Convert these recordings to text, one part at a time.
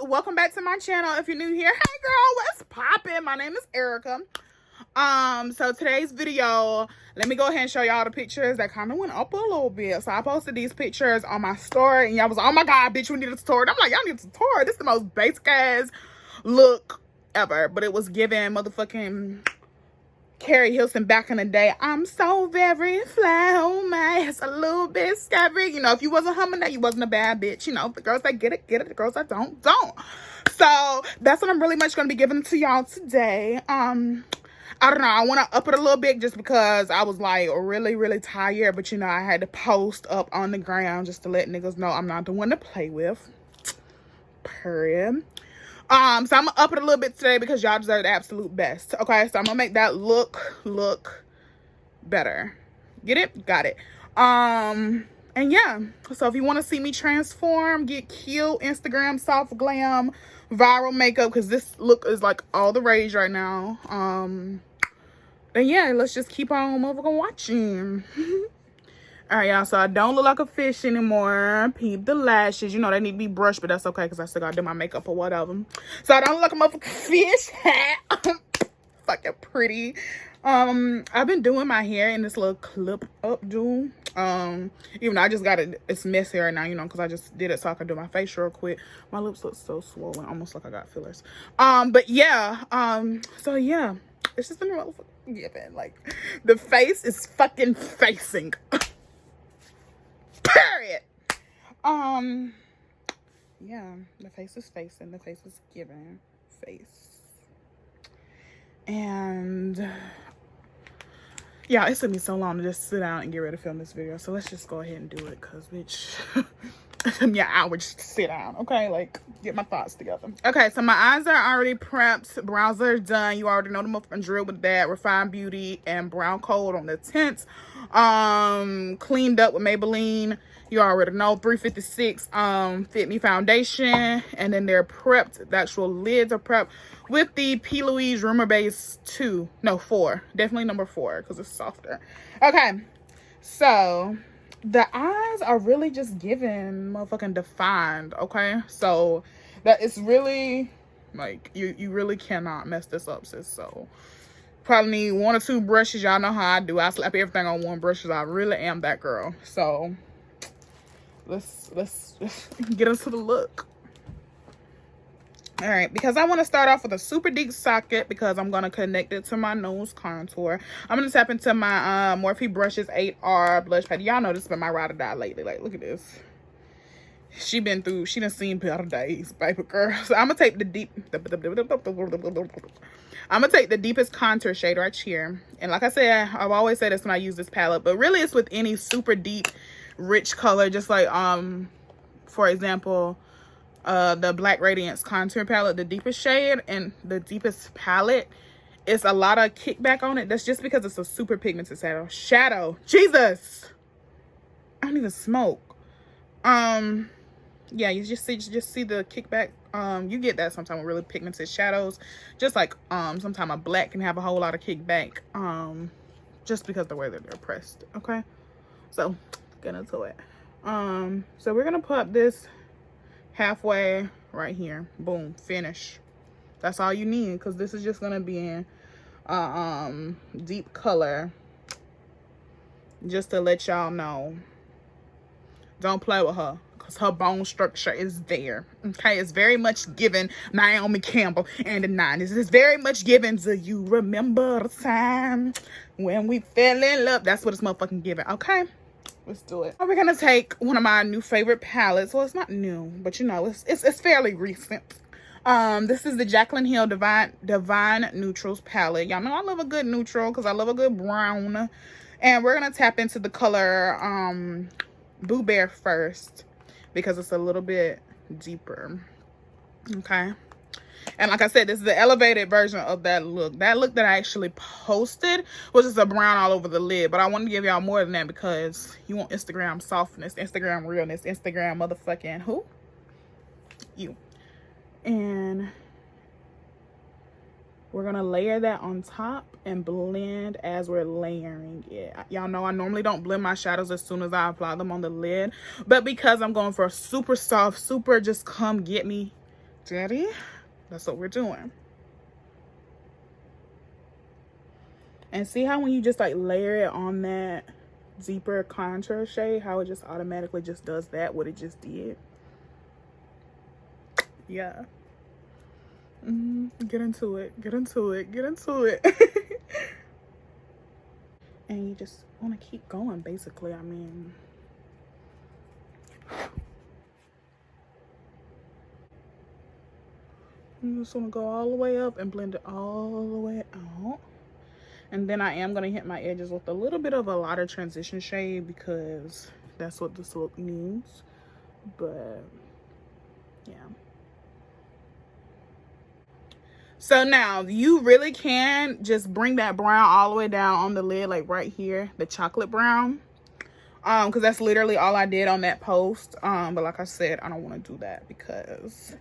welcome back to my channel. If you're new here, hey girl, what's poppin'? My name is Erica. So today's video, let me go ahead and show y'all the pictures that kind of went up a little bit. So I posted these pictures on my story and y'all was, oh my god, bitch, we need a tutorial. I'm like, y'all need a tutorial. This is the most basic ass look ever, but it was given motherfucking Carrie Hilson back in the day. I'm so very fly, oh my, it's a little bit scary. You know, if you wasn't humming that, you wasn't a bad bitch. You know, the girls that get it, get it. The girls that don't. So that's what I'm really much going to be giving to y'all today. I don't know, I want to up it a little bit just because I was like really tired, but you know, I had to post up on the ground just to let niggas know I'm not the one to play with. Period. So I'm gonna up it a little bit today because y'all deserve the absolute best. Okay, so I'm gonna make that look better. Get it? Got it. And yeah, so if you want to see me transform, get cute, Instagram soft glam viral makeup, because this look is like all the rage right now, then yeah, let's just keep on motherfucking watching. All right, y'all, so I don't look like a fish anymore. Peep the lashes. You know, they need to be brushed, but that's okay because I still got to do my makeup or whatever. So I don't look like a motherfucking fish. Fucking pretty. I've been doing my hair in this little clip up do. Even though I just got it, it's messy right now, you know, because I just did it so I can do my face real quick. My lips look so swollen, almost like I got fillers. But yeah, so yeah, it's just been a motherfucking giving. Like, the face is fucking facing. Period. Yeah, the face is facing, the face is giving face. And yeah, it took me so long to just sit down and get ready to film this video, so let's just go ahead and do it, because bitch, it took me an hour just to sit down, okay? Like, get my thoughts together. Okay, so my eyes are already prepped, brows are done. You already know the motherfucking drill with that. Refined Beauty and Brown Cold on the tints. Cleaned up with Maybelline. You already know, 356 Fit Me foundation, and then they're prepped. The actual lids are prepped with the PLouise Rumour Base 4, definitely number 4 because it's softer. Okay, so the eyes are really just giving motherfucking defined. Okay, so that is really like you really cannot mess this up, sis. So probably need 1 or 2 brushes. Y'all know how I do. I slap everything on 1 brush. I really am that girl. So let's get into the look. All right, because I want to start off with a super deep socket because I'm going to connect it to my nose contour. I'm going to tap into my Morphe Brushes 8R blush pad. Y'all know this has been my ride or die lately. Like, look at this. She done seen better days, baby girl. So I'm going to take the deepest contour shade right here. And like I said, I've always said this when I use this palette, but really it's with any super deep, rich color, just like, for example, the Black Radiance contour palette, the deepest shade and the deepest palette, it's a lot of kickback on it. That's just because it's a super pigmented shadow. Jesus, I don't even smoke. Yeah, you just see the kickback. You get that sometimes with really pigmented shadows, just like sometimes a black can have a whole lot of kickback, just because the way that they're pressed. Okay, so get into it. So we're gonna put this halfway right here. Boom, finish. That's all you need, because this is just gonna be in deep color, just to let y'all know. Don't play with her, because her bone structure is there. Okay, it's very much given Naomi Campbell and the 90s. It's very much given, do you remember the time when we fell in love? That's what it's motherfucking giving. Okay, let's do it. We're gonna take one of my new favorite palettes. Well, it's not new, but you know, it's fairly recent. This is the Jaclyn Hill Divine Neutrals palette. Y'all know I love a good neutral because I love a good brown. And we're gonna tap into the color Boo Bear first because it's a little bit deeper. Okay, and like I said, this is the elevated version of that look. That look that I actually posted was just a brown all over the lid, but I wanted to give y'all more than that because you want Instagram softness, Instagram realness, Instagram motherfucking who? You. And we're gonna layer that on top and blend as we're layering it. Y'all know I normally don't blend my shadows as soon as I apply them on the lid, but because I'm going for a super soft, super just come get me Daddy, that's what we're doing. And see how when you just like layer it on that deeper contour shade, how it just automatically just does that, what it just did. Yeah. Get into it, get into it, get into it. And you just want to keep going, basically. I mean, you just want to go all the way up and blend it all the way out. And then I am going to hit my edges with a little bit of a lighter transition shade because that's what this look needs. But yeah. So now you really can just bring that brown all the way down on the lid, like right here, the chocolate brown. Because that's literally all I did on that post. But like I said, I don't want to do that because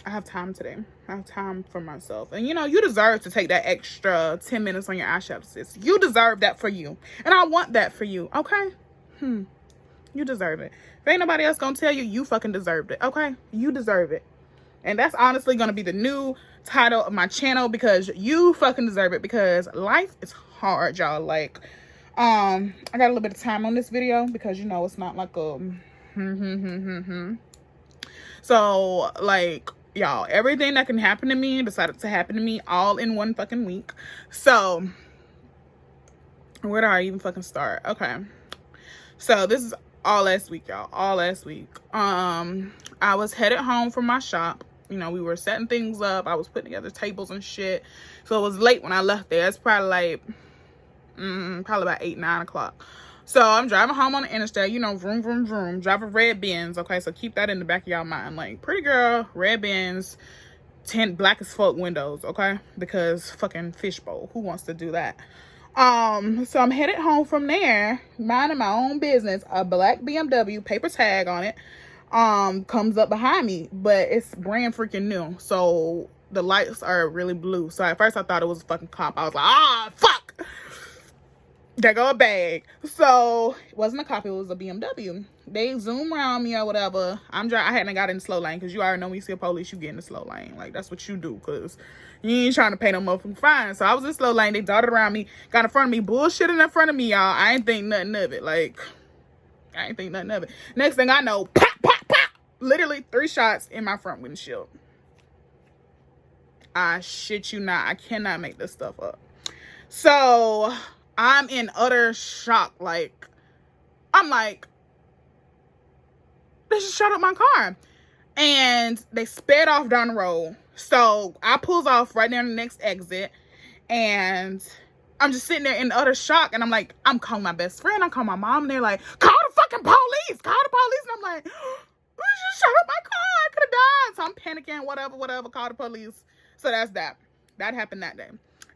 I have time today. I have time for myself. And you know, you deserve to take that extra 10 minutes on your eyeshadow, sis. You deserve that for you. And I want that for you, okay? You deserve it. If ain't nobody else gonna tell you, you fucking deserved it, okay? You deserve it. And that's honestly gonna be the new title of my channel, because you fucking deserve it, because life is hard, y'all. Like, I got a little bit of time on this video because, you know, it's not like a so like, y'all, everything that can happen to me decided to happen to me all in one fucking week. So where do I even fucking start? Okay, so this is all last week, y'all. All last week. I was headed home from my shop. You know, we were setting things up. I was putting together tables and shit. So it was late when I left there. It's probably like probably about 8-9 o'clock. So I'm driving home on the interstate, you know, vroom vroom vroom, driving red Benz. Okay, so keep that in the back of y'all mind. Like, pretty girl, red Benz, 10 black as fuck windows, okay? Because fucking fishbowl, who wants to do that? So I'm headed home from there, minding my own business. A black BMW, paper tag on it, comes up behind me, but it's brand freaking new. So the lights are really blue. So at first I thought it was a fucking cop. I was like, ah, fuck. There go a bag. So it wasn't a cop, it was a BMW. They zoom around me or whatever. I hadn't got in the slow lane, because you already know when you see a police, you get in the slow lane. Like, that's what you do, because you ain't trying to pay no motherfucking fine. So I was in slow lane. They darted around me, got in front of me, bullshitting in front of me, y'all. I ain't think nothing of it. Like, I ain't think nothing of it. Next thing I know, pop, pop, pop. Literally 3 shots in my front windshield. I shit you not. I cannot make this stuff up. So I'm in utter shock. Like, I'm like, they just shut up my car. And they sped off down the road. So I pulls off right there on the next exit. And I'm just sitting there in utter shock. And I'm like, I'm calling my best friend. I'm calling my mom. And they're like, call the fucking police. Call the police. And I'm like, they just shut up my car. I could have died. So I'm panicking, whatever, call the police. So that's that. That happened that day.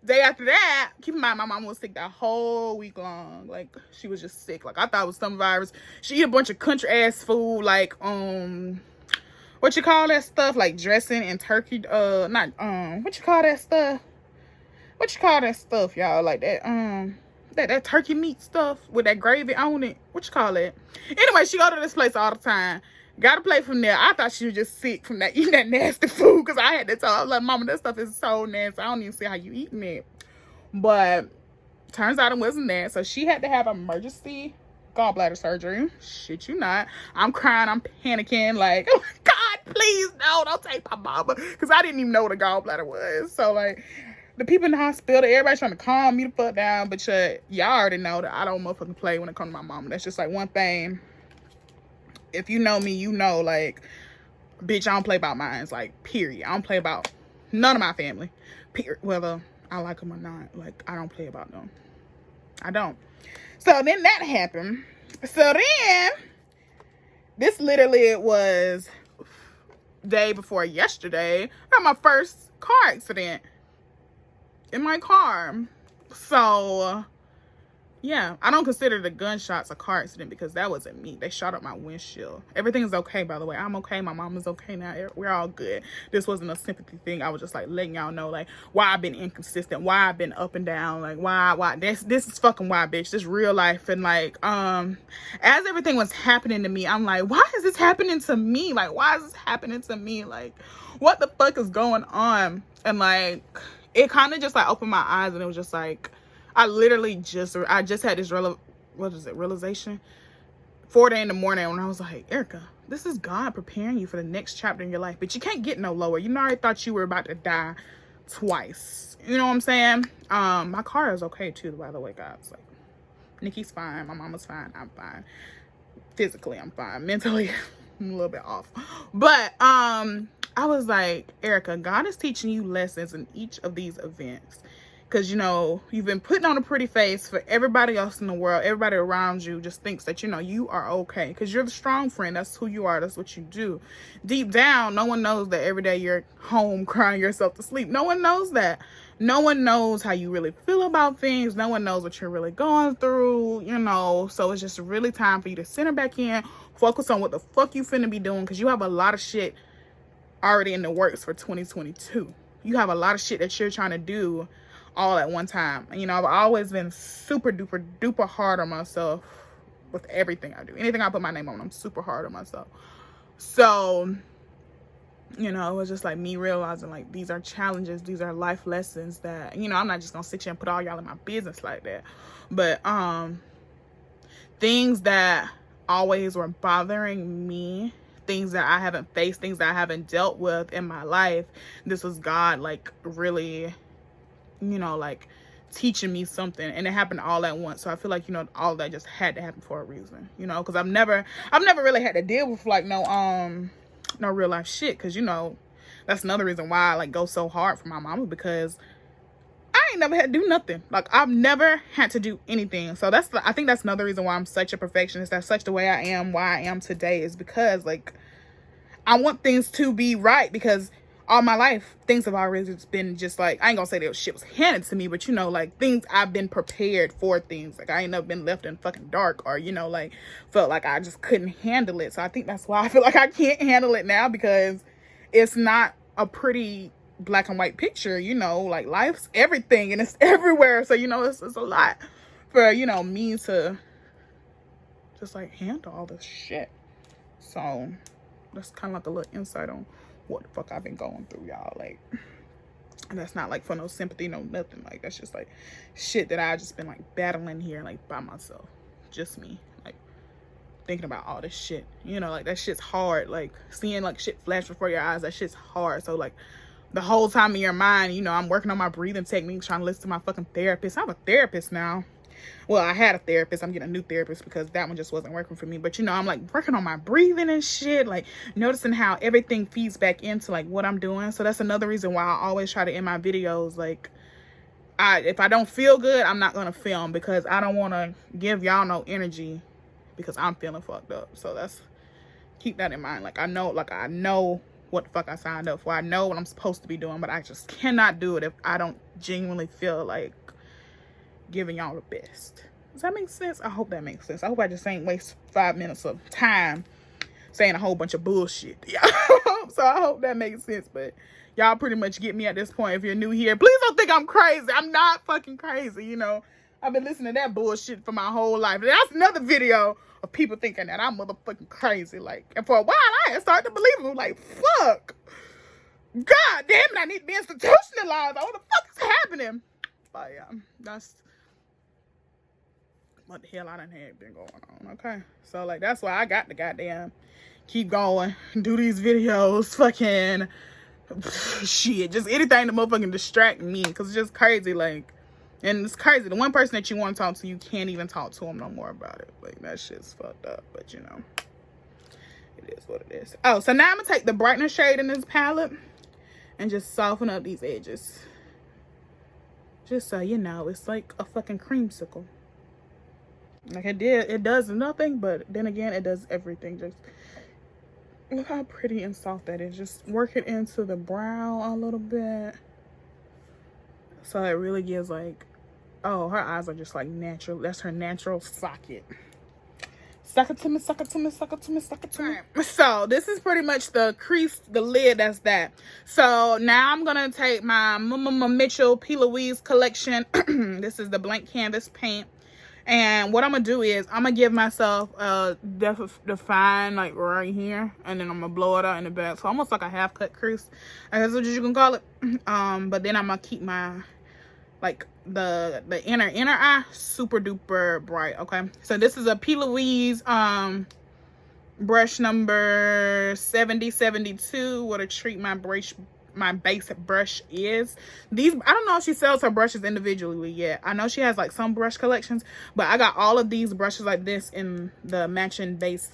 Day after that, keep in mind, my mom was sick that whole week long. Like, she was just sick. Like, I thought it was some virus. She ate a bunch of country ass food, like, what you call that stuff? Like dressing and turkey, what you call that stuff? What you call that stuff, y'all? Like that, that turkey meat stuff with that gravy on it. What you call it? Anyway, she go to this place all the time. Got a plate from there. I thought she was just sick from that, eating that nasty food, because I had to tell her, I was like, Mama, that stuff is so nasty. I don't even see how you eating it. But turns out it wasn't that. So she had to have emergency gallbladder surgery. Shit you not. I'm crying. I'm panicking. Like, oh my God, please, no, don't take my mama. Because I didn't even know what a gallbladder was. So, like, the people in the hospital, everybody trying to calm me the fuck down. But y'all already know that I don't motherfucking play when it comes to my mama. That's just, like, one thing. If you know me, you know, like, bitch, I don't play about mine. Like, period. I don't play about none of my family. Period. Whether I like them or not. Like, I don't play about them. I don't. So then that happened. So then, this literally was day before yesterday. I had my first car accident in my car. So yeah, I don't consider the gunshots a car accident because that wasn't me. They shot up my windshield. Everything's okay, by the way. I'm okay. My mom is okay now. We're all good. This wasn't a sympathy thing. I was just like letting y'all know like why I've been inconsistent, why I've been up and down, like why this is fucking why, bitch. This real life. And like as everything was happening to me, I'm like, why is this happening to me? Like, why is this happening to me? Like, what the fuck is going on? And like it kind of just like opened my eyes, and it was just like I just had this realization 4 in the morning when I was like, Erica, this is God preparing you for the next chapter in your life, but you can't get no lower. You already thought you were about to die twice. You know what I'm saying? My car is okay too, by the way, guys. Like, Nikki's fine, my mama's fine, I'm fine. Physically, I'm fine. Mentally, I'm a little bit off. But I was like, Erica, God is teaching you lessons in each of these events. Because, you know, you've been putting on a pretty face for everybody else in the world. Everybody around you just thinks that, you know, you are okay. Because you're the strong friend. That's who you are. That's what you do. Deep down, no one knows that every day you're home crying yourself to sleep. No one knows that. No one knows how you really feel about things. No one knows what you're really going through, you know. So it's just really time for you to center back in. Focus on what the fuck you finna be doing. Because you have a lot of shit already in the works for 2022. You have a lot of shit that you're trying to do all at one time. You know, I've always been super duper hard on myself with everything I do. Anything I put my name on, I'm super hard on myself. So, you know, it was just like me realizing like these are challenges, these are life lessons that, you know, I'm not just gonna sit here and put all y'all in my business like that. But things that always were bothering me, things that I haven't faced, things that I haven't dealt with in my life, this was God like really, you know, like teaching me something, and it happened all at once. So I feel like, you know, all of that just had to happen for a reason, you know, because I've never really had to deal with like no real life shit. Because, you know, that's another reason why I like go so hard for my mama, because I ain't never had to do nothing. Like, I've never had to do anything. So I think that's another reason why I'm such a perfectionist. That's such the way I am, why I am today, is because like I want things to be right. Because all my life, things have always been just like, I ain't gonna say that shit was handed to me, but, you know, like things, I've been prepared for things. Like, I ain't never been left in fucking dark, or, you know, like felt like I just couldn't handle it. So I think that's why I feel like I can't handle it now, because it's not a pretty black and white picture, you know, like life's everything and it's everywhere. So, you know, it's a lot for, you know, me to just like handle all this shit. So that's kind of like a little insight on what the fuck I've been going through, y'all. Like, and that's not like for no sympathy, no nothing. Like, that's just like shit that I just been like battling here, like by myself, just me, like thinking about all this shit, you know. Like, that shit's hard. Like, seeing like shit flash before your eyes, that shit's hard. So like the whole time in your mind, you know, I'm working on my breathing techniques, trying to listen to my fucking therapist. I have a therapist now. Well, I had a therapist. I'm getting a new therapist because that one just wasn't working for me. But, you know, I'm like working on my breathing and shit, like noticing how everything feeds back into like what I'm doing. So that's another reason why I always try to end my videos like, if I don't feel good, I'm not gonna film, because I don't want to give y'all no energy because I'm feeling fucked up. So that's, keep that in mind. Like, I know what the fuck I signed up for. I know what I'm supposed to be doing, but I just cannot do it if I don't genuinely feel like giving y'all the best. Does that make sense? I hope that makes sense. I hope I just ain't waste 5 minutes of time saying a whole bunch of bullshit. Yeah. So I hope that makes sense. But y'all pretty much get me at this point. If you're new here, please don't think I'm crazy. I'm not fucking crazy, you know. I've been listening to that bullshit for my whole life. And that's another video of people thinking that I'm motherfucking crazy. Like, and for a while I had started to believe them. Like, fuck. God damn it, I need to be institutionalized. What the fuck is happening? But yeah, that's what the hell I done had been going on, okay? So, like, that's why I got to goddamn keep going, do these videos, fucking shit, just anything to motherfucking distract me, because it's just crazy, like, and it's crazy. The one person that you want to talk to, you can't even talk to them no more about it. Like, that shit's fucked up, but, you know, it is what it is. Oh, so now I'm gonna take the brightener shade in this palette and just soften up these edges. Just so you know, it's like a fucking creamsicle. Like, it does nothing, but then again, it does everything. Just look how pretty and soft that is. Just work it into the brow a little bit, so it really gives like Oh, her eyes are just like natural. That's her natural socket. Suck it to me, suck it to me, suck it to me, suck it to me. Right. So this is pretty much the crease, the lid, that's that. So now I'm gonna take my Mitchell PLouise collection. This is the blank canvas paint. And what I'm gonna do is I'm gonna give myself a define like right here, and then I'm gonna blow it out in the back. So almost like a half cut crease. That's what you can call it. But then I'm gonna keep my like the inner eye super duper bright. Okay, so this is a PLouise brush number 7072. What a treat my basic brush is. These, I don't know if she sells her brushes individually yet. I know she has like some brush collections, but I got all of these brushes like this in the matching base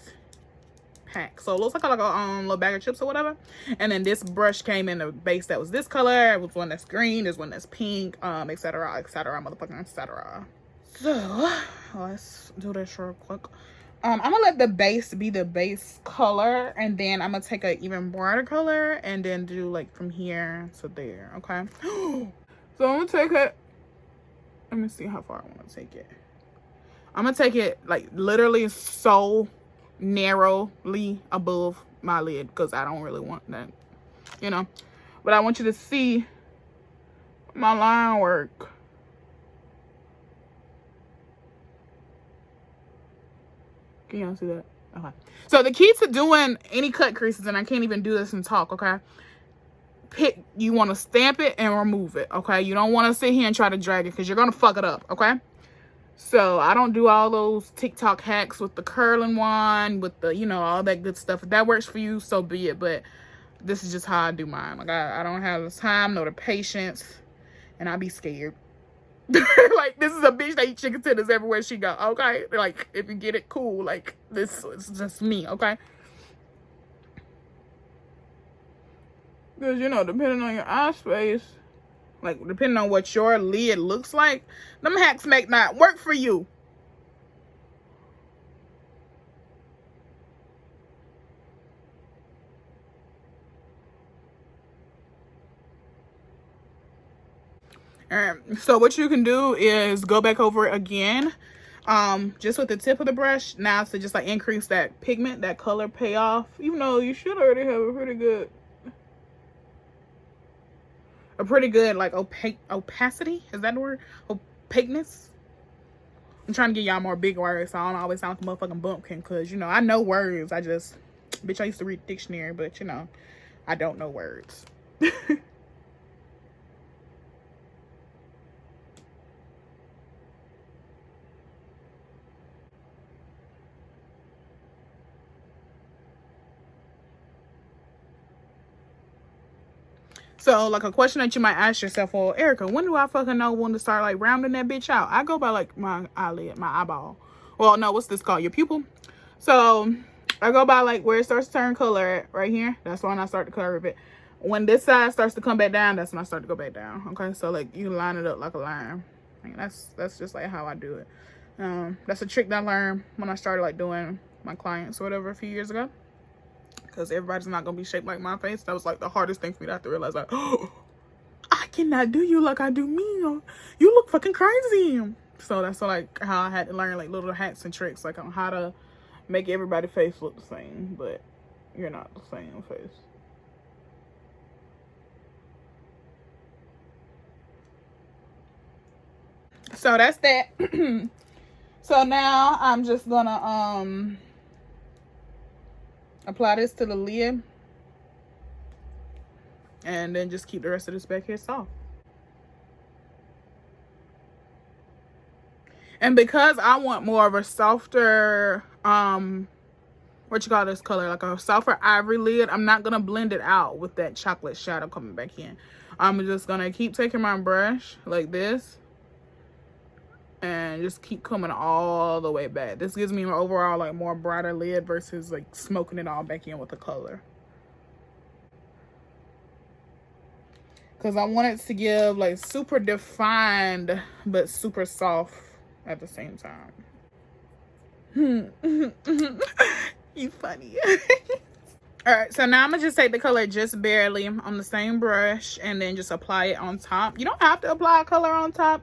pack. So it looks like a little bag of chips or whatever. And then this brush came in a base that was this color. It was one that's green, there's one that's pink, etc, etc, motherfucking etc. So let's do this real quick. I'm gonna let the base be the base color, and then I'm gonna take an even brighter color and then do like from here to there. Okay. So I'm gonna take it, let me see how far I want to take it. I'm gonna take it like literally so narrowly above my lid, because I don't really want that, you know, but I want you to see my line work. Can y'all see that? Okay. So the key to doing any cut creases, and I can't even do this and talk, okay? You want to stamp it and remove it, okay? You don't want to sit here and try to drag it, because you're going to fuck it up, okay? So I don't do all those TikTok hacks with the curling one, with the, you know, all that good stuff. If that works for you, so be it. But this is just how I do mine. Like I don't have the time nor the patience, and I be scared. Like, this is a bitch that eat chicken tenders everywhere she go, okay? Like, if you get it, cool. Like, this is just me, okay? Because, you know, depending on your eye space, like, depending on what your lid looks like, them hacks make not work for you. So what you can do is go back over it again, just with the tip of the brush now, to just like increase that pigment, that color payoff, even though you should already have a pretty good like opacity, is that the word? Opaqueness. I'm trying to get y'all more big words, so I don't always sound like a motherfucking bumpkin, because, you know, I know words. I used to read dictionary, but, you know, I don't know words. So, like, a question that you might ask yourself, well, Erica, when do I fucking know when to start, like, rounding that bitch out? I go by, like, my eyelid, my eyeball. Well, no, what's this called? Your pupil. So, I go by, like, where it starts to turn color at, right here. That's when I start to curve it. When this side starts to come back down, that's when I start to go back down. Okay, so, like, you line it up like a line. Like, that's just, like, how I do it. That's a trick that I learned when I started, like, doing my clients or whatever a few years ago. Because everybody's not gonna be shaped like my face. That was like the hardest thing for me to have to realize, like, oh, I cannot do you like I do me. You look fucking crazy. So that's like how I had to learn like little hacks and tricks, like on how to make everybody's face look the same, but you're not the same face. So that's that. So now I'm just gonna apply this to the lid, and then just keep the rest of this back here soft. And because I want more of a softer, what you call this color, like a softer ivory lid, I'm not gonna blend it out with that chocolate shadow coming back in. I'm just gonna keep taking my brush like this and just keep coming all the way back. This gives me an overall like more brighter lid versus like smoking it all back in with the color. Because I want it to give like super defined but super soft at the same time. You funny. All right, so now I'm gonna just take the color just barely on the same brush and then just apply it on top. You don't have to apply a color on top.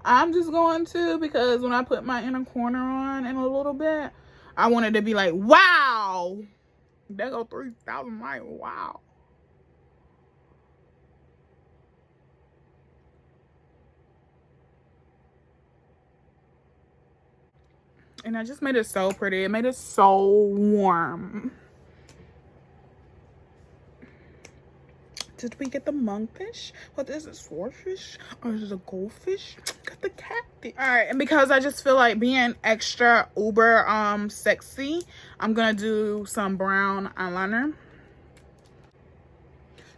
I'm just going to, because when I put my inner corner on in a little bit, I want it to be like, wow. There go 3,000 light. Wow. And I just made it so pretty. It made it so warm. Did we get the monkfish? What is it, swordfish? Or is it a goldfish? Got the catfish. Alright, and because I just feel like being extra uber sexy, I'm gonna do some brown eyeliner.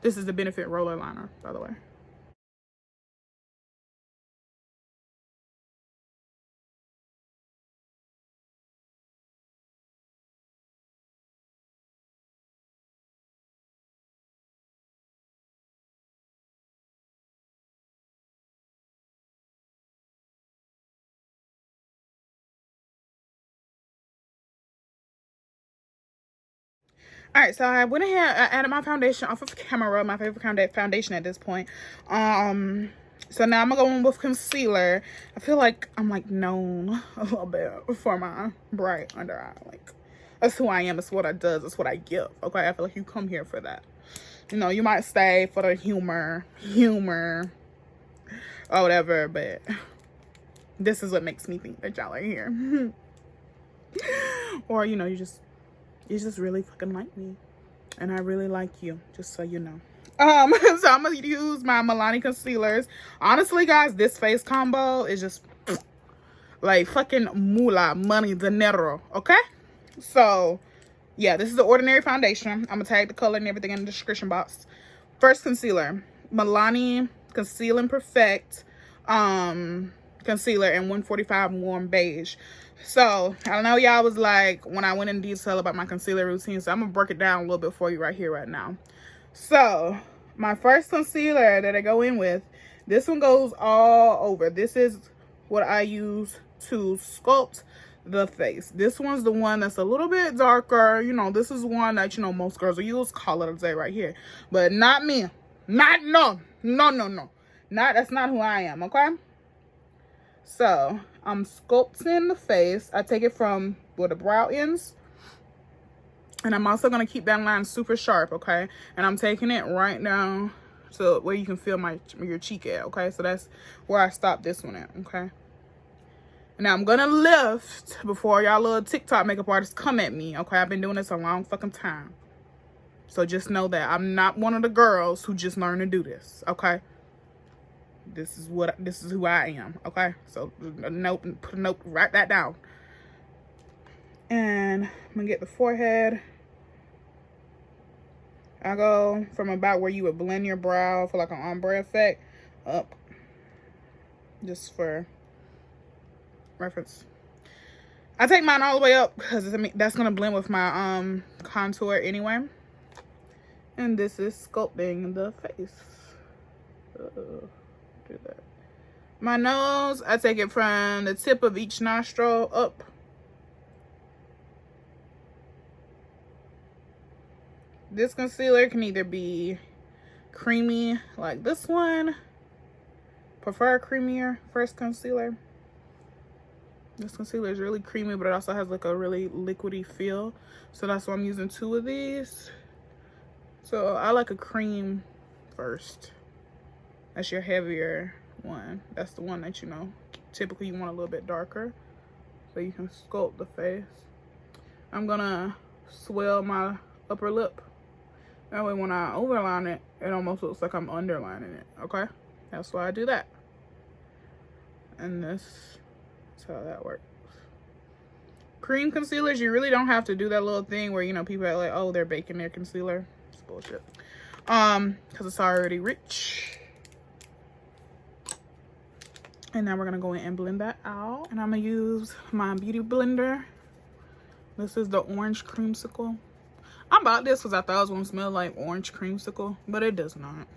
This is the Benefit roller liner, by the way. All right, so I went ahead, I added my foundation off of camera, my favorite foundation at this point. So now I'm gonna go in with concealer. I feel like I'm like known a little bit for my bright under eye. Like, that's who I am, it's what I do, it's what I give. Okay, I feel like you come here for that. You know, you might stay for the humor or whatever, but this is what makes me think that y'all are here. Or, you know, you just really fucking like me, and I really like you, just so you know. So I'm gonna use my Milani concealers. Honestly, guys, this face combo is just like fucking moolah, money, dinero. Okay, so yeah, this is the Ordinary foundation. I'm gonna tag the color and everything in the description box. First concealer, Milani Conceal and Perfect concealer in 145 warm beige. So I know y'all was like, when I went in detail about my concealer routine, so I'm gonna break it down a little bit for you right here right now. So my first concealer that I go in with, this one goes all over. This is what I use to sculpt the face. This one's the one that's a little bit darker. You know, this is one that, you know, most girls will use. Call it a day right here, but not me. No, that's not who I am. Okay, so I'm sculpting the face. I take it from where the brow ends, and I'm also going to keep that line super sharp. Okay, and I'm taking it right down to where you can feel your cheek at. Okay, so that's where I stopped this one at. Okay, now I'm gonna lift before y'all little TikTok makeup artists come at me. Okay, I've been doing this a long fucking time, so just know that I'm not one of the girls who just learned to do this. Okay, this is who I am. Okay, so put a note, write that down. And I'm gonna get the forehead. I go from about where you would blend your brow for like an ombre effect up, just for reference. I take mine all the way up because that's gonna blend with my contour anyway. And this is sculpting the face. Do that. My nose, I take it from the tip of each nostril up. This concealer can either be creamy like this one. Prefer creamier first concealer. This concealer is really creamy, but it also has like a really liquidy feel. So that's why I'm using 2 of these. So I like a cream first. That's your heavier one. That's the one that, you know, typically you want a little bit darker, so you can sculpt the face. I'm gonna swell my upper lip. That way when I overline it, it almost looks like I'm underlining it. Okay, that's why I do that. And this is how that works. Cream concealers, you really don't have to do that little thing where, you know, people are like, oh, they're baking their concealer. It's bullshit. Because it's already rich. And now we're gonna go in and blend that out. And I'm gonna use my beauty blender. This is the orange creamsicle. I bought this because I thought it was gonna smell like orange creamsicle, but it does not.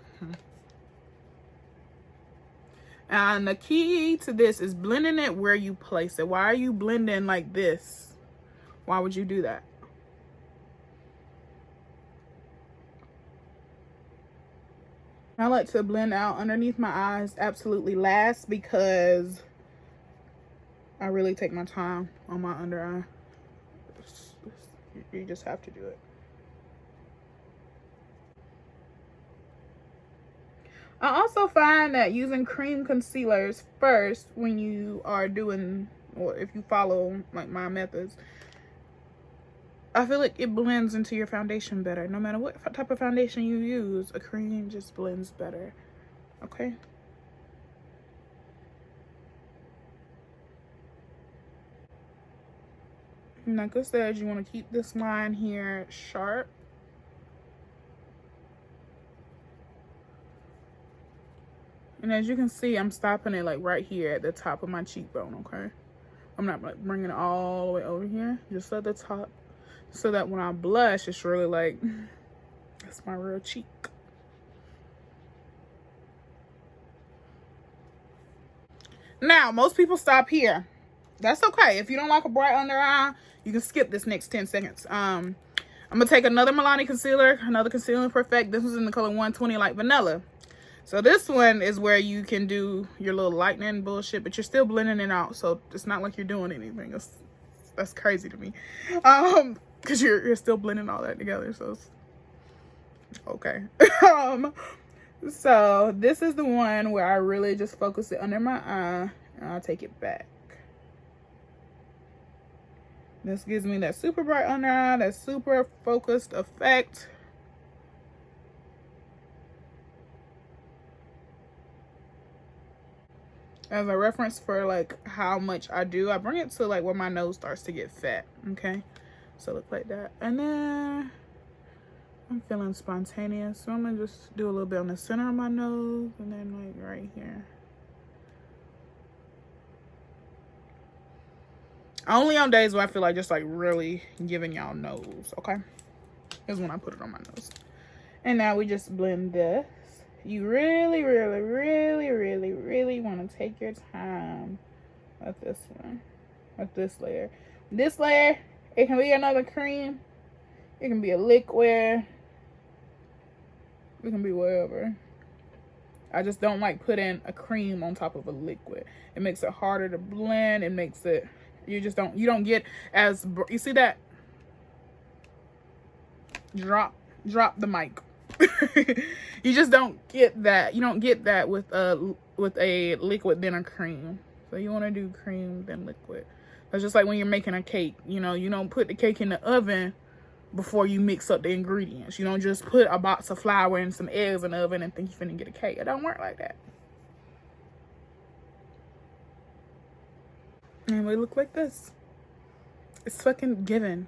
And the key to this is blending it where you place it. Why are you blending like this? Why would you do that? I like to blend out underneath my eyes absolutely last because I really take my time on my under eye. You just have to do it. I also find that using cream concealers first when you are doing, or if you follow like my methods, I feel like it blends into your foundation better. No matter what type of foundation you use, a cream just blends better. Okay. And like I said, you want to keep this line here sharp. And as you can see, I'm stopping it like right here at the top of my cheekbone, okay? I'm not like bringing it all the way over here, just at the top, so that when I blush, it's really like, that's my real cheek. Now, most people stop here. That's okay. If you don't like a bright under eye, you can skip this next 10 seconds. I'm gonna take another Milani concealer, another Concealing Perfect. This was in the color 120 Light Vanilla. So this one is where you can do your little lightning bullshit, but you're still blending it out. So it's not like you're doing anything. That's crazy to me. Because you're still blending all that together. So it's okay. So this is the one where I really just focus it under my eye and I'll take it back. This gives me that super bright under eye, that super focused effect. As a reference for like how much I do, I bring it to like where my nose starts to get fat. Okay, so look like that. And then I'm feeling spontaneous, so I'm gonna just do a little bit on the center of my nose and then like right here. Only on days where I feel like just like really giving y'all nose, okay? Is when I put it on my nose. And now we just blend this. You really, really, really, really, really want to take your time with this one, with this layer. This layer, it can be another cream. It can be a liquid. It can be whatever. I just don't like putting a cream on top of a liquid. It makes it harder to blend. It makes it, you don't get as, you see that? Drop the mic. You just don't get that. You don't get that with a liquid then a cream. So you want to do cream then liquid. It's just like when you're making a cake. You know, you don't put the cake in the oven before you mix up the ingredients. You don't just put a box of flour and some eggs in the oven and think you're finna get a cake. It don't work like that. And we look like this. It's fucking given.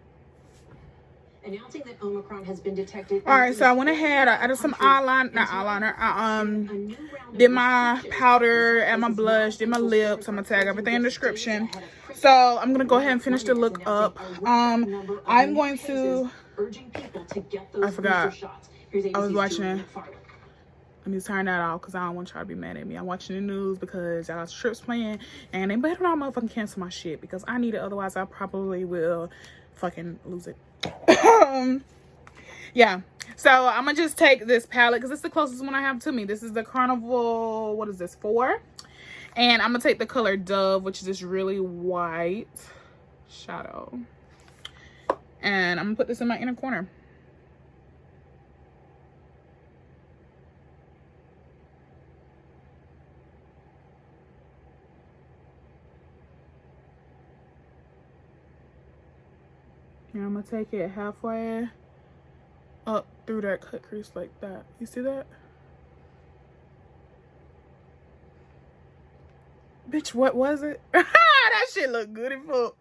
Announcing that Omicron has been detected. All right, so I went ahead, I added some eyeliner, not eyeliner, I did my powder and my blush, did my lips. I'm gonna tag everything in the description. So I'm gonna go ahead and finish the look up. I'm going to, I forgot, I was watching, let me turn that off because I don't want y'all to be mad at me. I'm watching the news because y'all trips playing and they better not motherfucking cancel my shit because I need it, otherwise I probably will fucking lose it. Yeah, so I'm gonna just take this palette because it's the closest one I have to me. This is the Carnival, what is this, 4? And I'm gonna take the color Dove, which is this really white shadow, and I'm gonna put this in my inner corner. And I'm gonna take it halfway up through that cut crease like that. You see that? Bitch, what was it? That shit look good as fuck.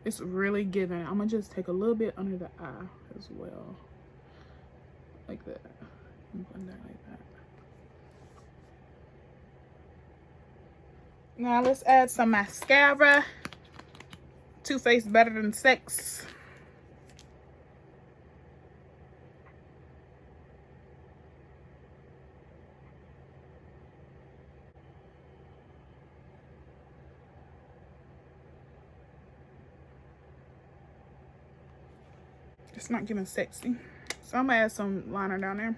It's really giving. I'm gonna just take a little bit under the eye as well. Like that. And blend that like that. Now let's add some mascara. Too Faced Better Than Sex. It's not giving sexy. So I'm gonna add some liner down there.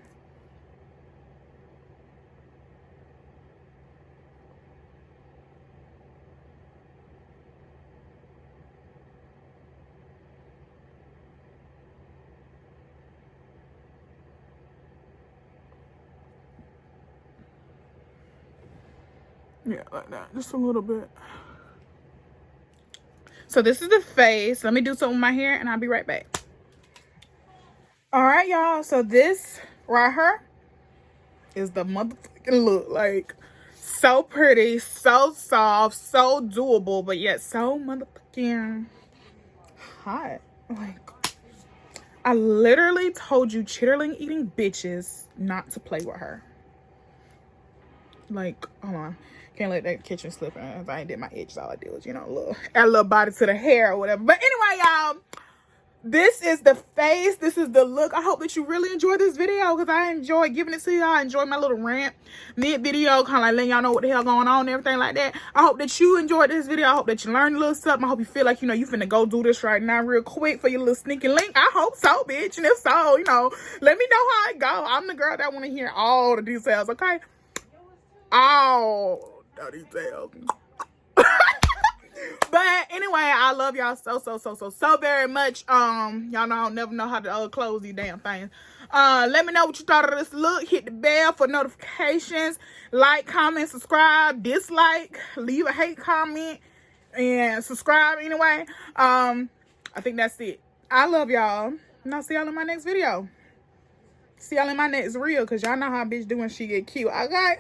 Yeah, like that. Just a little bit. So this is the face. Let me do something with my hair and I'll be right back. All right, y'all. So this right here is the motherfucking look. Like, so pretty, so soft, so doable, but yet so motherfucking hot. Like, I literally told you chitterling eating bitches not to play with her. Like, hold on. Can't let that kitchen slip in. If I ain't did my edges, all I did was, you know, add a little body to the hair or whatever. But anyway, y'all, this is the face. This is the look. I hope that you really enjoyed this video because I enjoy giving it to y'all. I enjoy my little rant mid-video, kind of like letting y'all know what the hell going on and everything like that. I hope that you enjoyed this video. I hope that you learned a little something. I hope you feel like, you know, you finna go do this right now real quick for your little sneaky link. I hope so, bitch. And if so, you know, let me know how it go. I'm the girl that want to hear all the details, okay? All the details. But anyway, I love y'all so very much. Y'all know I don't never know how to close these damn things. Let me know what you thought of this look. Hit the bell for notifications. Like, comment, subscribe, dislike, leave a hate comment, and subscribe anyway. I think that's it. I love y'all, and I'll see y'all in my next video. See y'all in my next reel, because y'all know how a bitch do when she get cute. Okay?